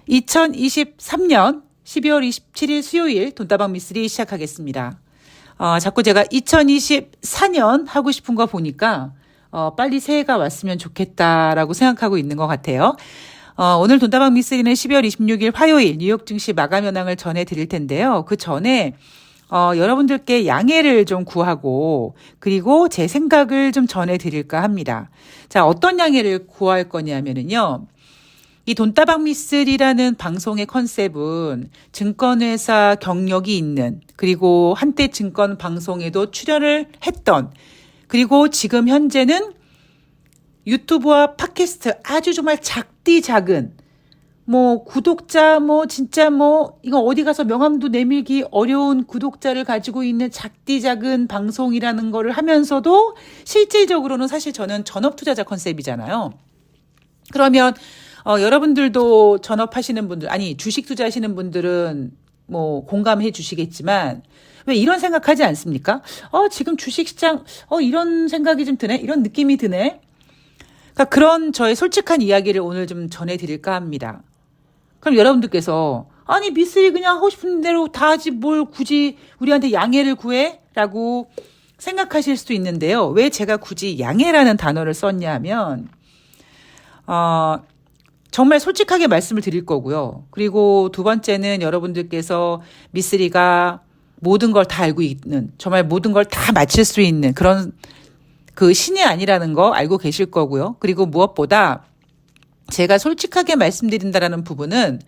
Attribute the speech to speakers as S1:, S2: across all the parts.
S1: 2023년 12월 27일 수요일 돈다방 미쓰리 시작하겠습니다. 자꾸 제가 2024년 하고 싶은 거 보니까 빨리 새해가 왔으면 좋겠다라고 생각하고 있는 것 같아요. 오늘 돈다방 미쓰리는 12월 26일 화요일 뉴욕 증시 마감 현황을 전해드릴 텐데요. 그 전에 여러분들께 양해를 좀 구하고 그리고 제 생각을 좀 전해드릴까 합니다. 자, 어떤 양해를 구할 거냐면요. 이 돈다방 미쓰리라는 방송의 컨셉은 증권회사 경력이 있는, 그리고 한때 증권 방송에도 출연을 했던, 그리고 지금 현재는 유튜브와 팟캐스트 아주 정말 작디 작은 구독자 진짜 이거 어디 가서 명함도 내밀기 어려운 구독자를 가지고 있는 작디 작은 방송이라는 거를 하면서도 실질적으로는 사실 저는 전업 투자자 컨셉이잖아요. 그러면 여러분들도 전업하시는 분들, 주식 투자하시는 분들은 공감해 주시겠지만, 왜 이런 생각하지 않습니까? 지금 주식시장, 이런 생각이 좀 드네? 이런 느낌이 드네? 그러니까 그런 저의 솔직한 이야기를 오늘 좀 전해드릴까 합니다. 그럼 여러분들께서, 미쓰리 그냥 하고 싶은 대로 다 하지 뭘 굳이 우리한테 양해를 구해? 라고 생각하실 수도 있는데요. 왜 제가 굳이 양해라는 단어를 썼냐 하면, 정말 솔직하게 말씀을 드릴 거고요. 그리고 두 번째는 여러분들께서 미쓰리가 모든 걸 다 알고 있는, 정말 모든 걸 다 맞힐 수 있는 그런 그 신이 아니라는 거 알고 계실 거고요. 그리고 무엇보다 제가 솔직하게 말씀드린다라는 부분은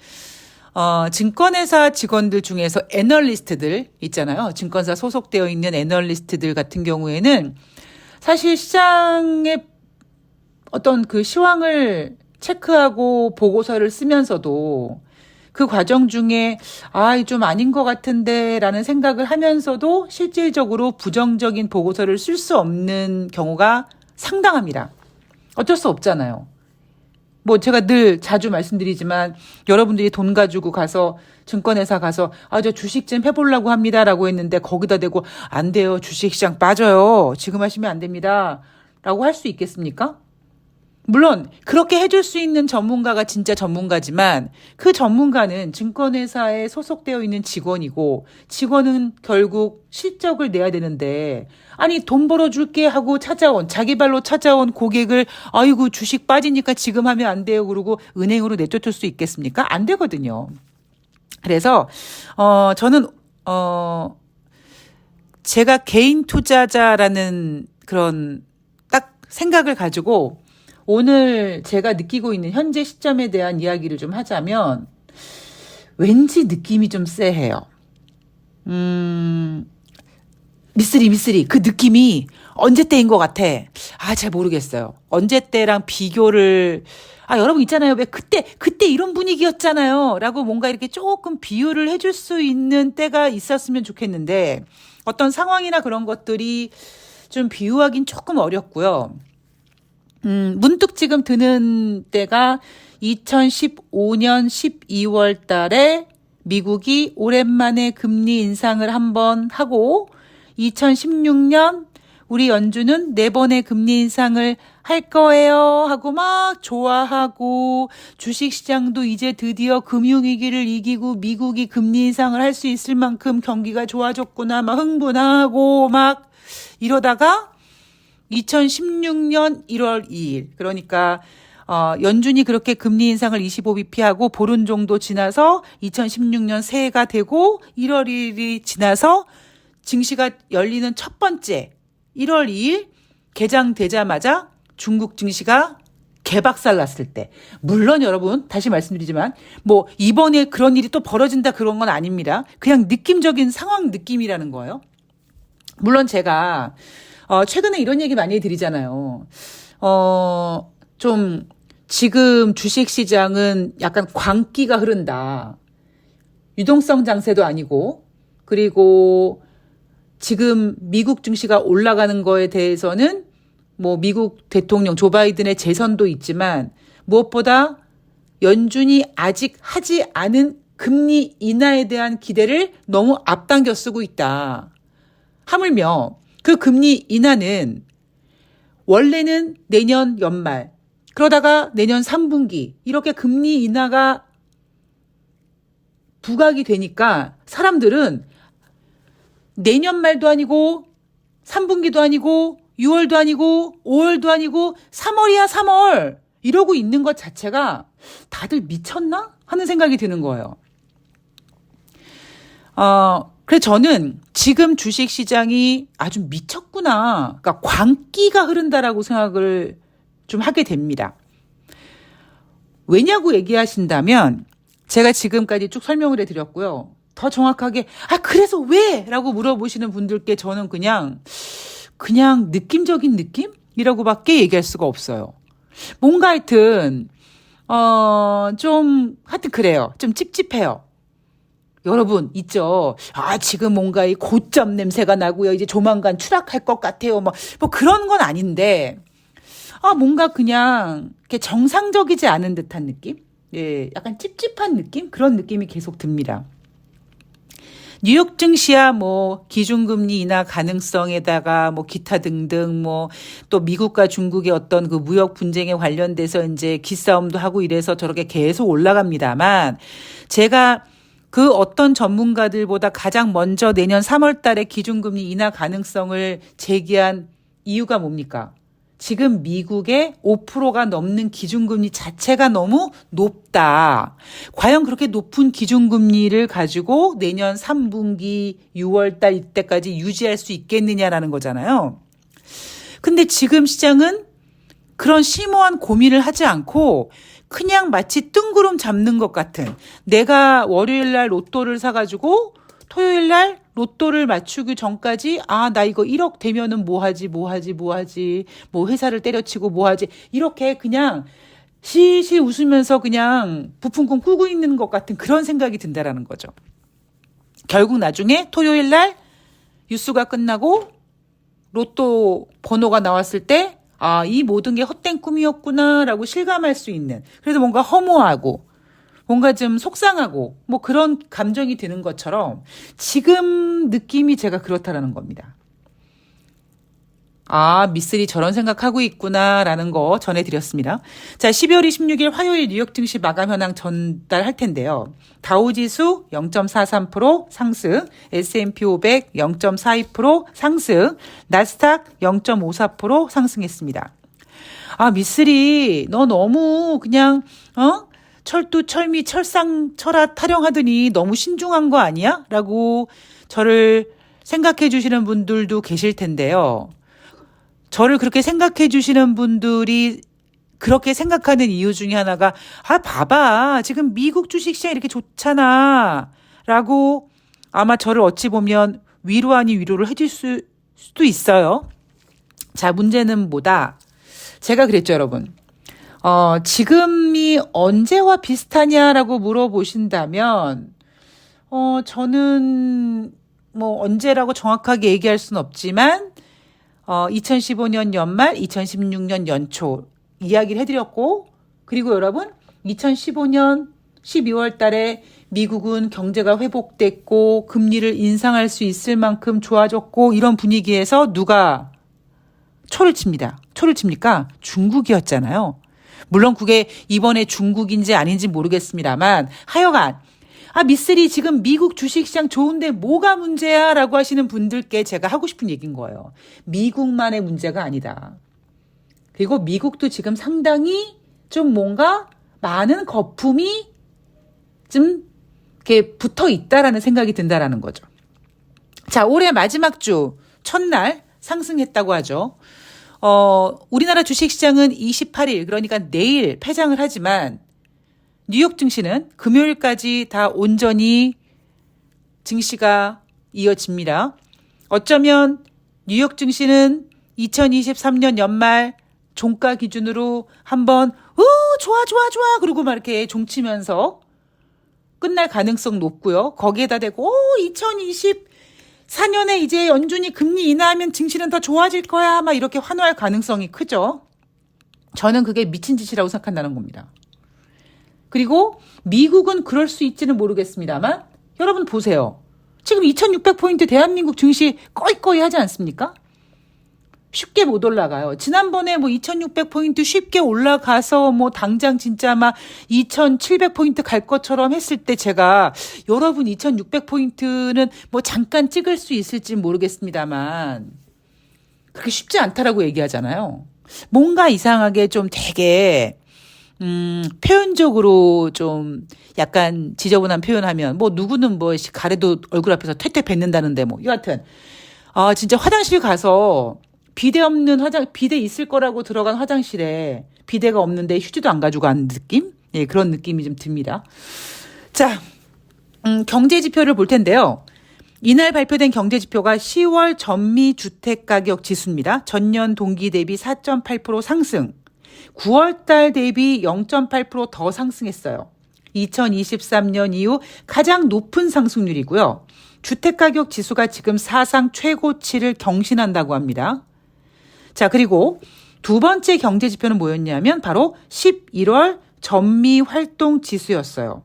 S1: 증권회사 직원들 중에서 애널리스트들 있잖아요. 증권사 소속되어 있는 애널리스트들 같은 경우에는 사실 시장의 어떤 그 시황을 체크하고 보고서를 쓰면서도 그 과정 중에 좀 아닌 것 같은데 라는 생각을 하면서도 실질적으로 부정적인 보고서를 쓸 수 없는 경우가 상당합니다. 어쩔 수 없잖아요. 제가 늘 자주 말씀드리지만 여러분들이 돈 가지고 가서 증권회사 가서 저 주식 좀 해보려고 합니다 라고 했는데 거기다 대고 안 돼요. 주식시장 빠져요. 지금 하시면 안 됩니다. 라고 할 수 있겠습니까? 물론 그렇게 해줄 수 있는 전문가가 진짜 전문가지만 그 전문가는 증권회사에 소속되어 있는 직원이고 직원은 결국 실적을 내야 되는데 돈 벌어줄게 하고 자기 발로 찾아온 고객을 아이고 주식 빠지니까 지금 하면 안 돼요 그러고 은행으로 내쫓을 수 있겠습니까? 안 되거든요. 그래서 저는 제가 개인 투자자라는 그런 딱 생각을 가지고 오늘 제가 느끼고 있는 현재 시점에 대한 이야기를 좀 하자면 왠지 느낌이 좀 쎄해요. 미쓰리 그 느낌이 언제 때인 것 같아. 잘 모르겠어요. 언제 때랑 비교를 여러분 있잖아요. 왜 그때 이런 분위기였잖아요. 라고 뭔가 이렇게 조금 비유를 해줄 수 있는 때가 있었으면 좋겠는데 어떤 상황이나 그런 것들이 좀 비유하긴 조금 어렵고요. 문득 지금 드는 때가 2015년 12월 달에 미국이 오랜만에 금리 인상을 한번 하고 2016년 우리 연준은 4번의 금리 인상을 할 거예요 하고 막 좋아하고 주식시장도 이제 드디어 금융위기를 이기고 미국이 금리 인상을 할 수 있을 만큼 경기가 좋아졌구나 막 흥분하고 막 이러다가 2016년 1월 2일 그러니까 연준이 그렇게 금리 인상을 25bp 하고 보름 정도 지나서 2016년 새해가 되고 1월 1일이 지나서 증시가 열리는 첫 번째 1월 2일 개장되자마자 중국 증시가 개박살 났을 때 물론 여러분 다시 말씀드리지만 이번에 그런 일이 또 벌어진다 그런 건 아닙니다. 그냥 느낌적인 상황 느낌이라는 거예요. 물론 제가 최근에 이런 얘기 많이 드리잖아요. 좀 지금 주식시장은 약간 광기가 흐른다. 유동성 장세도 아니고 그리고 지금 미국 증시가 올라가는 거에 대해서는 미국 대통령 조 바이든의 재선도 있지만 무엇보다 연준이 아직 하지 않은 금리 인하에 대한 기대를 너무 앞당겨 쓰고 있다. 하물며 그 금리 인하는 원래는 내년 연말, 그러다가 내년 3분기 이렇게 금리 인하가 부각이 되니까 사람들은 내년 말도 아니고 3분기도 아니고 6월도 아니고 5월도 아니고 3월이야 3월 이러고 있는 것 자체가 다들 미쳤나? 하는 생각이 드는 거예요. 그래서 저는 지금 주식시장이 아주 미쳤구나. 그러니까 광기가 흐른다라고 생각을 좀 하게 됩니다. 왜냐고 얘기하신다면 제가 지금까지 쭉 설명을 해드렸고요. 더 정확하게 그래서 왜? 라고 물어보시는 분들께 저는 그냥 느낌적인 느낌이라고밖에 얘기할 수가 없어요. 뭔가 하여튼 하여튼 그래요. 좀 찝찝해요. 여러분 있죠. 지금 뭔가 이 고점 냄새가 나고요. 이제 조만간 추락할 것 같아요. 뭐 그런 건 아닌데 뭔가 그냥 이렇게 정상적이지 않은 듯한 느낌? 예, 약간 찝찝한 느낌? 그런 느낌이 계속 듭니다. 뉴욕 증시야 기준금리 인하 가능성에다가 기타 등등 또 미국과 중국의 어떤 그 무역 분쟁에 관련돼서 이제 기싸움도 하고 이래서 저렇게 계속 올라갑니다만 제가 그 어떤 전문가들보다 가장 먼저 내년 3월 달에 기준금리 인하 가능성을 제기한 이유가 뭡니까? 지금 미국의 5%가 넘는 기준금리 자체가 너무 높다. 과연 그렇게 높은 기준금리를 가지고 내년 3분기 6월 달 이때까지 유지할 수 있겠느냐라는 거잖아요. 근데 지금 시장은 그런 심오한 고민을 하지 않고 그냥 마치 뜬구름 잡는 것 같은 내가 월요일 날 로또를 사가지고 토요일 날 로또를 맞추기 전까지 나 이거 1억 되면은 뭐 하지 회사를 때려치고 뭐 하지 이렇게 그냥 실실 웃으면서 그냥 부푼 꿈 꾸고 있는 것 같은 그런 생각이 든다라는 거죠. 결국 나중에 토요일 날 뉴스가 끝나고 로또 번호가 나왔을 때 이 모든 게 헛된 꿈이었구나라고 실감할 수 있는 그래서 뭔가 허무하고 뭔가 좀 속상하고 그런 감정이 드는 것처럼 지금 느낌이 제가 그렇다라는 겁니다. 미쓰리 저런 생각하고 있구나라는 거 전해드렸습니다. 자, 12월 26일 화요일 뉴욕 증시 마감 현황 전달할 텐데요. 다우지수 0.43% 상승, S&P 500 0.42% 상승, 나스닥 0.54% 상승했습니다. 미쓰리 너 너무 그냥 철두, 철미, 철상, 철화 타령하더니 너무 신중한 거 아니야? 라고 저를 생각해 주시는 분들도 계실 텐데요. 저를 그렇게 생각해 주시는 분들이 그렇게 생각하는 이유 중에 하나가 봐봐 지금 미국 주식시장 이렇게 좋잖아 라고 아마 저를 어찌 보면 위로 아닌 위로를 해줄 수도 있어요. 자, 문제는 뭐다? 제가 그랬죠, 여러분. 지금이 언제와 비슷하냐라고 물어보신다면, 저는 언제라고 정확하게 얘기할 수는 없지만, 2015년 연말, 2016년 연초 이야기를 해드렸고, 그리고 여러분, 2015년 12월 달에 미국은 경제가 회복됐고, 금리를 인상할 수 있을 만큼 좋아졌고, 이런 분위기에서 누가 초를 칩니다. 초를 칩니까? 중국이었잖아요. 물론 그게 이번에 중국인지 아닌지 모르겠습니다만 하여간 미쓰리 지금 미국 주식시장 좋은데 뭐가 문제야? 라고 하시는 분들께 제가 하고 싶은 얘기인 거예요. 미국만의 문제가 아니다. 그리고 미국도 지금 상당히 좀 뭔가 많은 거품이 좀 이렇게 붙어 있다라는 생각이 든다라는 거죠. 자, 올해 마지막 주 첫날 상승했다고 하죠. 우리나라 주식시장은 28일 그러니까 내일 폐장을 하지만 뉴욕 증시는 금요일까지 다 온전히 증시가 이어집니다. 어쩌면 뉴욕 증시는 2023년 연말 종가 기준으로 한번 좋아 그러고 막 이렇게 종치면서 끝날 가능성 높고요. 거기에다 대고 2024년에 이제 연준이 금리 인하하면 증시는 더 좋아질 거야. 막 이렇게 환호할 가능성이 크죠. 저는 그게 미친 짓이라고 생각한다는 겁니다. 그리고 미국은 그럴 수 있지는 모르겠습니다만 여러분 보세요. 지금 2600포인트 대한민국 증시 꺼이꺼이 하지 않습니까? 쉽게 못 올라가요. 지난번에 뭐 2600포인트 쉽게 올라가서 뭐 당장 진짜 막 2700포인트 갈 것처럼 했을 때 제가 여러분 2600포인트는 뭐 잠깐 찍을 수 있을지 모르겠습니다만 그렇게 쉽지 않다라고 얘기하잖아요. 뭔가 이상하게 좀 되게 표현적으로 좀 약간 지저분한 표현하면 뭐 누구는 뭐 가래도 얼굴 앞에서 퇴퇴 뱉는다는데 뭐 여하튼 진짜 화장실 가서 비데 있을 거라고 들어간 화장실에 비데가 없는데 휴지도 안 가지고 간 느낌? 예, 그런 느낌이 좀 듭니다. 자, 경제 지표를 볼 텐데요. 이날 발표된 경제 지표가 10월 전미 주택 가격 지수입니다. 전년 동기 대비 4.8% 상승. 9월 달 대비 0.8%더 상승했어요. 2023년 이후 가장 높은 상승률이고요. 주택 가격 지수가 지금 사상 최고치를 경신한다고 합니다. 자, 그리고 두 번째 경제 지표는 뭐였냐면 바로 11월 전미 활동 지수였어요.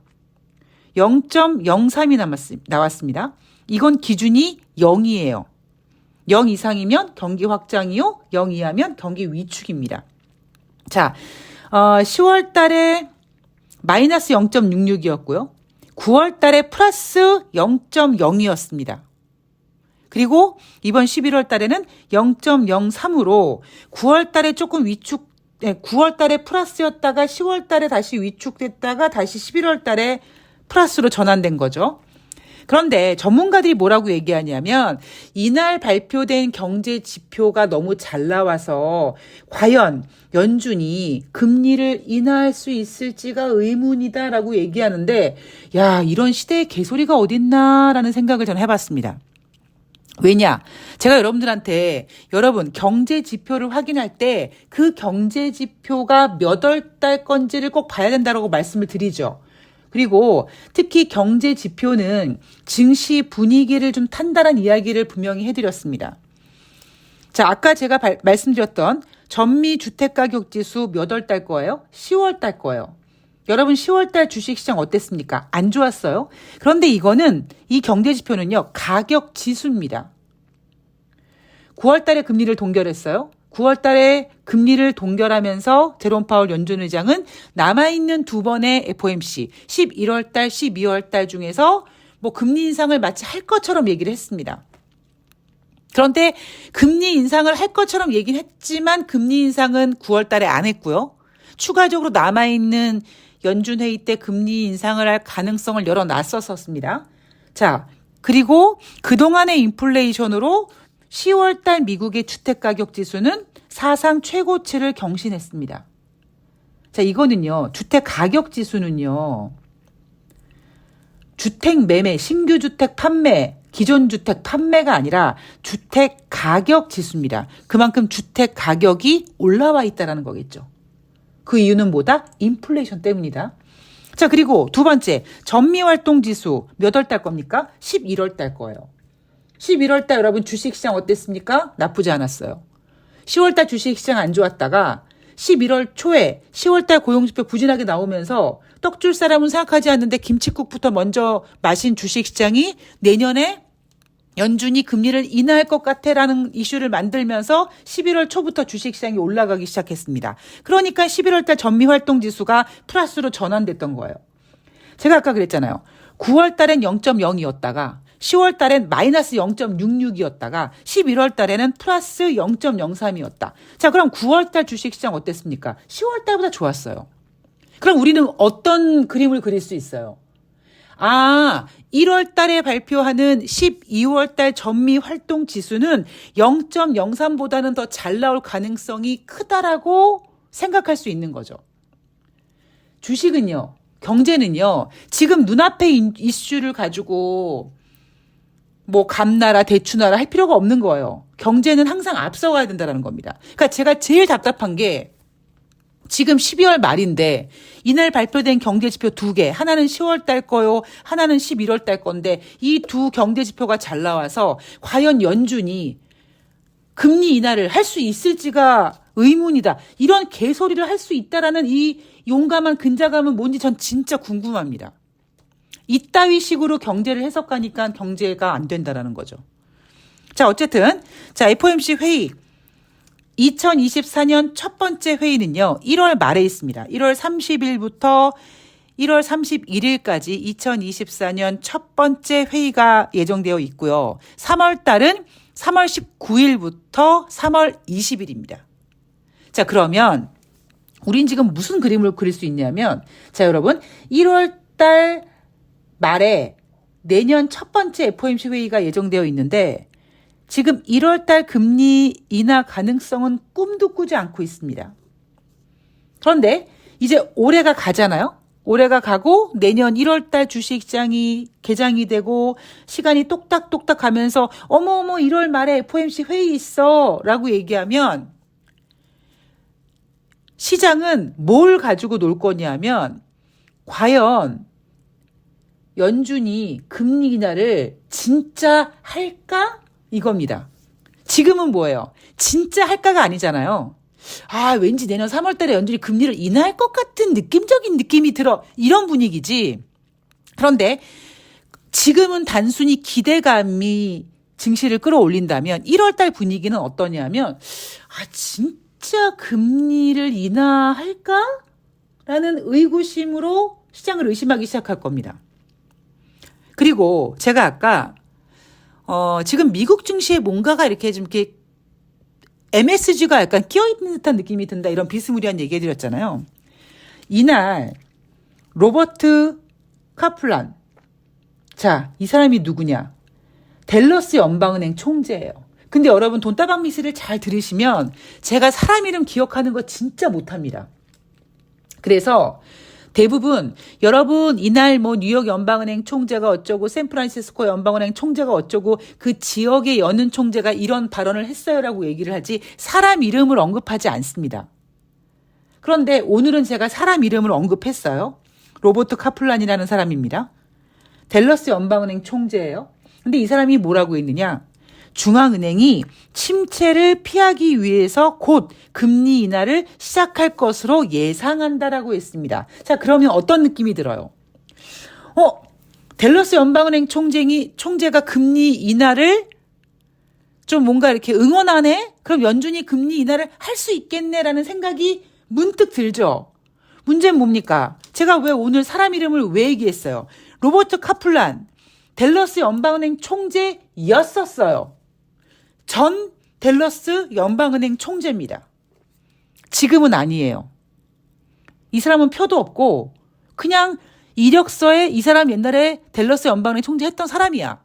S1: 0.03이 나왔습니다. 이건 기준이 0이에요. 0 이상이면 경기 확장이요. 0 이하면 경기 위축입니다. 자, 10월 달에 마이너스 0.66이었고요. 9월 달에 플러스 0.0이었습니다. 그리고 이번 11월 달에는 0.03으로 9월 달에 조금 9월 달에 플러스였다가 10월 달에 다시 위축됐다가 다시 11월 달에 플러스로 전환된 거죠. 그런데 전문가들이 뭐라고 얘기하냐면 이날 발표된 경제 지표가 너무 잘 나와서 과연 연준이 금리를 인하할 수 있을지가 의문이다라고 얘기하는데 야, 이런 시대에 개소리가 어딨나라는 생각을 저는 해봤습니다. 왜냐? 제가 여러분들한테 여러분 경제 지표를 확인할 때 그 경제 지표가 몇 월 달 건지를 꼭 봐야 된다고 말씀을 드리죠. 그리고 특히 경제 지표는 증시 분위기를 좀 탄다는 이야기를 분명히 해드렸습니다. 자, 아까 제가 말씀드렸던 전미 주택가격 지수 몇 월 달 거예요? 10월 달 거예요. 여러분 10월 달 주식시장 어땠습니까? 안 좋았어요? 그런데 이 경제 지표는요, 가격 지수입니다. 9월 달에 금리를 동결했어요. 9월 달에 금리를 동결하면서 제롬 파월 연준 의장은 남아있는 두 번의 FOMC 11월 달, 12월 달 중에서 뭐 금리 인상을 마치 할 것처럼 얘기를 했습니다. 그런데 금리 인상을 할 것처럼 얘기는 했지만 금리 인상은 9월 달에 안 했고요. 추가적으로 남아있는 연준 회의 때 금리 인상을 할 가능성을 열어놨었습니다. 자, 그리고 그동안의 인플레이션으로 10월 달 미국의 주택가격 지수는 사상 최고치를 경신했습니다. 자, 이거는요, 주택가격 지수는요, 주택 매매, 신규 주택 판매, 기존 주택 판매가 아니라 주택 가격 지수입니다. 그만큼 주택 가격이 올라와 있다는 거겠죠. 그 이유는 뭐다? 인플레이션 때문이다. 자, 그리고 두 번째, 전미활동 지수 몇 월 달 겁니까? 11월 달 거예요. 11월 달 여러분 주식시장 어땠습니까? 나쁘지 않았어요. 10월 달 주식시장 안 좋았다가 11월 초에 10월 달 고용지표 부진하게 나오면서 떡 줄 사람은 생각하지 않는데 김칫국부터 먼저 마신 주식시장이 내년에 연준이 금리를 인하할 것 같아라는 이슈를 만들면서 11월 초부터 주식시장이 올라가기 시작했습니다. 그러니까 11월 달 전미활동지수가 플러스로 전환됐던 거예요. 제가 아까 그랬잖아요. 9월 달엔 0.0이었다가 10월 달엔 마이너스 0.66이었다가 11월 달에는 플러스 0.03이었다. 자, 그럼 9월 달 주식시장 어땠습니까? 10월 달보다 좋았어요. 그럼 우리는 어떤 그림을 그릴 수 있어요? 1월 달에 발표하는 12월 달 전미 활동 지수는 0.03보다는 더 잘 나올 가능성이 크다라고 생각할 수 있는 거죠. 주식은요, 경제는요, 지금 눈앞의 이슈를 가지고 뭐 감나라 대추나라 할 필요가 없는 거예요. 경제는 항상 앞서가야 된다는 겁니다. 그러니까 제가 제일 답답한 게 지금 12월 말인데 이날 발표된 경제지표 두 개, 하나는 10월 달 거요, 하나는 11월 달 건데 이 두 경제지표가 잘 나와서 과연 연준이 금리 인하를 할 수 있을지가 의문이다. 이런 개소리를 할 수 있다라는 이 용감한 근자감은 뭔지 전 진짜 궁금합니다. 이따위 식으로 경제를 해석하니까 경제가 안 된다라는 거죠. 자, 어쨌든 자, FOMC 회의 2024년 첫 번째 회의는요, 1월 말에 있습니다. 1월 30일부터 1월 31일까지 2024년 첫 번째 회의가 예정되어 있고요. 3월 달은 3월 19일부터 3월 20일입니다. 자, 그러면 우린 지금 무슨 그림을 그릴 수 있냐면, 자, 여러분, 1월 달 말에 내년 첫 번째 FOMC 회의가 예정되어 있는데, 지금 1월 달 금리 인하 가능성은 꿈도 꾸지 않고 있습니다. 그런데 이제 올해가 가잖아요. 올해가 가고 내년 1월 달 주식시장이 개장이 되고 시간이 똑딱똑딱 가면서 어머어머 1월 말에 FOMC 회의 있어 라고 얘기하면 시장은 뭘 가지고 놀 거냐면 과연 연준이 금리 인하를 진짜 할까? 이겁니다. 지금은 뭐예요? 진짜 할까가 아니잖아요. 아, 왠지 내년 3월 달에 연준이 금리를 인하할 것 같은 느낌적인 느낌이 들어. 이런 분위기지. 그런데 지금은 단순히 기대감이 증시를 끌어올린다면 1월 달 분위기는 어떠냐면, 아, 진짜 금리를 인하할까? 라는 의구심으로 시장을 의심하기 시작할 겁니다. 그리고 제가 아까 지금 미국 증시에 뭔가가 이렇게 좀 이렇게 MSG가 약간 끼어있는 듯한 느낌이 든다 이런 비스무리한 얘기 해드렸잖아요. 이날 로버트 카플란, 자, 이 사람이 누구냐? 댈러스 연방은행 총재예요. 근데 여러분 돈다방 미스를 잘 들으시면 제가 사람 이름 기억하는 거 진짜 못합니다. 그래서 대부분 여러분 이날 뭐 뉴욕 연방은행 총재가 어쩌고 샌프란시스코 연방은행 총재가 어쩌고 그 지역의 여는 총재가 이런 발언을 했어요라고 얘기를 하지 사람 이름을 언급하지 않습니다. 그런데 오늘은 제가 사람 이름을 언급했어요. 로버트 카플란이라는 사람입니다. 댈러스 연방은행 총재예요. 근데 이 사람이 뭐라고 했느냐? 중앙은행이 침체를 피하기 위해서 곧 금리 인하를 시작할 것으로 예상한다라고 했습니다. 자, 그러면 어떤 느낌이 들어요? 댈러스 연방은행 총재가 금리 인하를 좀 뭔가 이렇게 응원하네? 그럼 연준이 금리 인하를 할 수 있겠네라는 생각이 문득 들죠. 문제는 뭡니까? 제가 왜 오늘 사람 이름을 왜 얘기했어요? 로버트 카플란, 댈러스 연방은행 총재였었어요. 전 댈러스 연방은행 총재입니다. 지금은 아니에요. 이 사람은 표도 없고 그냥 이력서에 이 사람 옛날에 댈러스 연방은행 총재 했던 사람이야.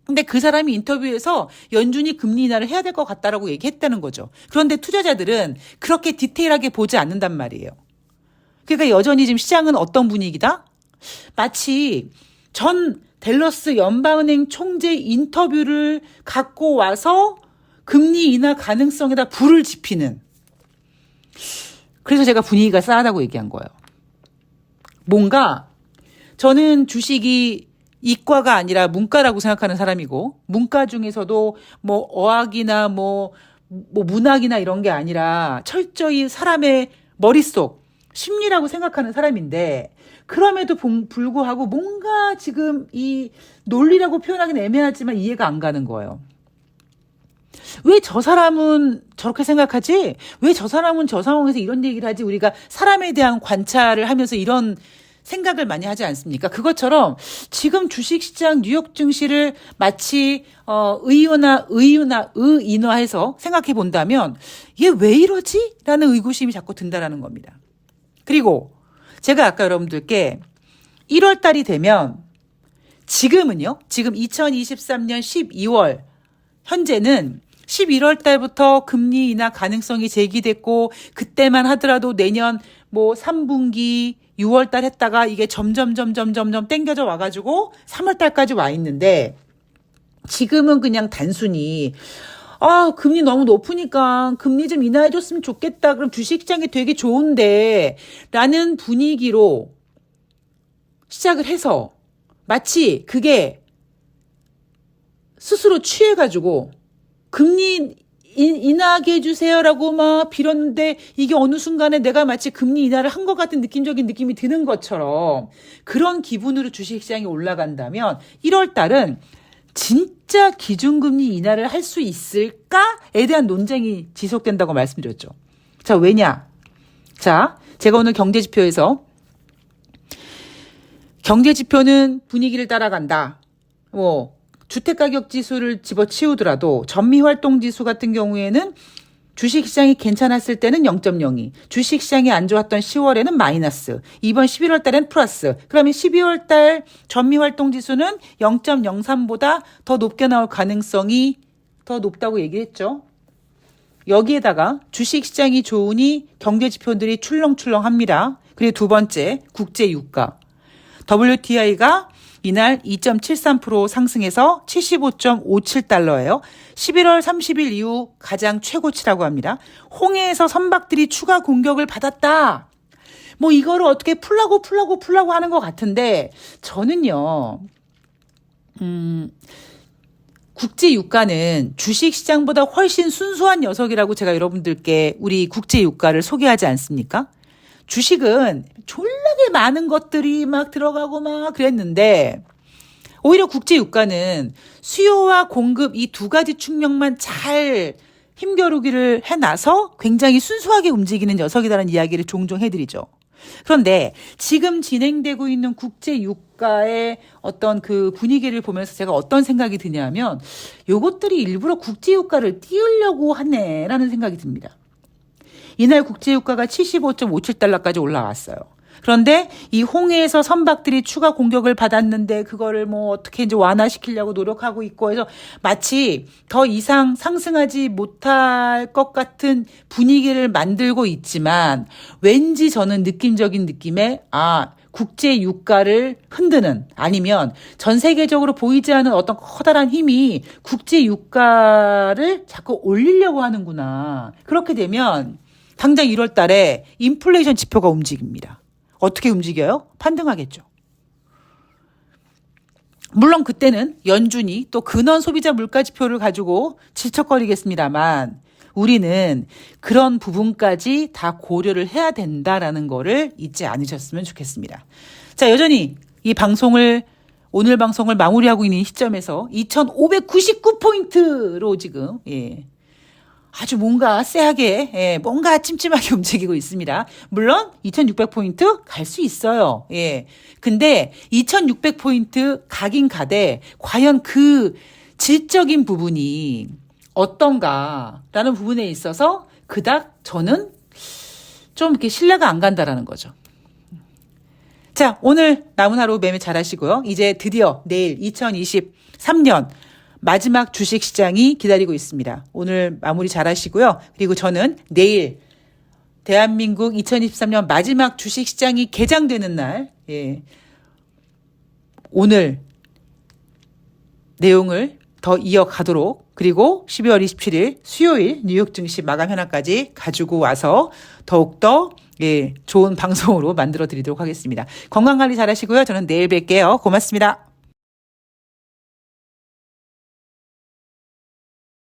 S1: 근데 그 사람이 인터뷰에서 연준이 금리 인하를 해야 될 것 같다라고 얘기했다는 거죠. 그런데 투자자들은 그렇게 디테일하게 보지 않는단 말이에요. 그러니까 여전히 지금 시장은 어떤 분위기다? 마치 전 댈러스 연방은행 총재 인터뷰를 갖고 와서 금리 인하 가능성에다 불을 지피는. 그래서 제가 분위기가 싸하다고 얘기한 거예요. 뭔가 저는 주식이 이과가 아니라 문과라고 생각하는 사람이고 문과 중에서도 뭐 어학이나 뭐 문학이나 이런 게 아니라 철저히 사람의 머릿속 심리라고 생각하는 사람인데 그럼에도 불구하고 뭔가 지금 이 논리라고 표현하기는 애매하지만 이해가 안 가는 거예요. 왜 저 사람은 저렇게 생각하지? 왜 저 사람은 저 상황에서 이런 얘기를 하지? 우리가 사람에 대한 관찰을 하면서 이런 생각을 많이 하지 않습니까? 그것처럼 지금 주식시장 뉴욕 증시를 마치 의인화해서 생각해 본다면 얘 왜 이러지? 라는 의구심이 자꾸 든다라는 겁니다. 그리고 제가 아까 여러분들께 1월 달이 되면 지금은요. 지금 2023년 12월 현재는 11월 달부터 금리 인하 가능성이 제기됐고 그때만 하더라도 내년 뭐 3분기 6월 달 했다가 이게 점점 땡겨져 와가지고 3월 달까지 와 있는데 지금은 그냥 단순히 금리 너무 높으니까 금리 좀 인하해줬으면 좋겠다. 그럼 주식시장이 되게 좋은데 라는 분위기로 시작을 해서 마치 그게 스스로 취해가지고 금리 인하하게 해주세요라고 막 빌었는데 이게 어느 순간에 내가 마치 금리 인하를 한 것 같은 느낌적인 느낌이 드는 것처럼 그런 기분으로 주식시장이 올라간다면 1월 달은 진짜 기준금리 인하를 할 수 있을까에 대한 논쟁이 지속된다고 말씀드렸죠. 자, 왜냐? 자, 제가 오늘 경제지표에서 경제지표는 분위기를 따라간다. 주택가격 지수를 집어치우더라도 전미활동지수 같은 경우에는 주식시장이 괜찮았을 때는 0.02, 주식시장이 안 좋았던 10월에는 마이너스, 이번 11월 달엔 플러스. 그러면 12월 달 전미활동지수는 0.03보다 더 높게 나올 가능성이 더 높다고 얘기했죠. 여기에다가 주식시장이 좋으니 경제지표들이 출렁출렁합니다. 그리고 두 번째, 국제유가. WTI가 이날 2.73% 상승해서 75.57달러예요. 11월 30일 이후 가장 최고치라고 합니다. 홍해에서 선박들이 추가 공격을 받았다. 이거를 어떻게 풀라고 하는 것 같은데 저는요. 국제유가는 주식시장보다 훨씬 순수한 녀석이라고 제가 여러분들께 우리 국제유가를 소개하지 않습니까? 주식은 졸라게 많은 것들이 막 들어가고 막 그랬는데 오히려 국제유가는 수요와 공급 이 두 가지 측면만 잘 힘겨루기를 해놔서 굉장히 순수하게 움직이는 녀석이라는 이야기를 종종 해드리죠. 그런데 지금 진행되고 있는 국제유가의 어떤 그 분위기를 보면서 제가 어떤 생각이 드냐면 요것들이 일부러 국제유가를 띄우려고 하네라는 생각이 듭니다. 이날 국제유가가 75.57달러까지 올라왔어요. 그런데 이 홍해에서 선박들이 추가 공격을 받았는데 그거를 어떻게 이제 완화시키려고 노력하고 있고 해서 마치 더 이상 상승하지 못할 것 같은 분위기를 만들고 있지만 왠지 저는 느낌적인 느낌에 국제 유가를 흔드는 아니면 전 세계적으로 보이지 않는 어떤 커다란 힘이 국제 유가를 자꾸 올리려고 하는구나. 그렇게 되면 당장 1월 달에 인플레이션 지표가 움직입니다. 어떻게 움직여요? 반등하겠죠. 물론 그때는 연준이 또 근원 소비자 물가 지표를 가지고 질척거리겠습니다만 우리는 그런 부분까지 다 고려를 해야 된다라는 거를 잊지 않으셨으면 좋겠습니다. 자, 여전히 오늘 방송을 마무리하고 있는 시점에서 2,599포인트로 지금 아주 뭔가 쎄하게, 뭔가 찜찜하게 움직이고 있습니다. 물론 2,600포인트 갈 수 있어요. 근데 2,600포인트 가긴 가되 과연 그 질적인 부분이 어떤가라는 부분에 있어서 그닥 저는 좀 이렇게 신뢰가 안 간다라는 거죠. 자, 오늘 남은 하루 매매 잘 하시고요. 이제 드디어 내일 2023년 마지막 주식시장이 기다리고 있습니다. 오늘 마무리 잘 하시고요. 그리고 저는 내일 대한민국 2023년 마지막 주식시장이 개장되는 날, 오늘 내용을 더 이어가도록 그리고 12월 27일 수요일 뉴욕 증시 마감 현황까지 가지고 와서 더욱더 좋은 방송으로 만들어 드리도록 하겠습니다. 건강관리 잘 하시고요. 저는 내일 뵐게요. 고맙습니다.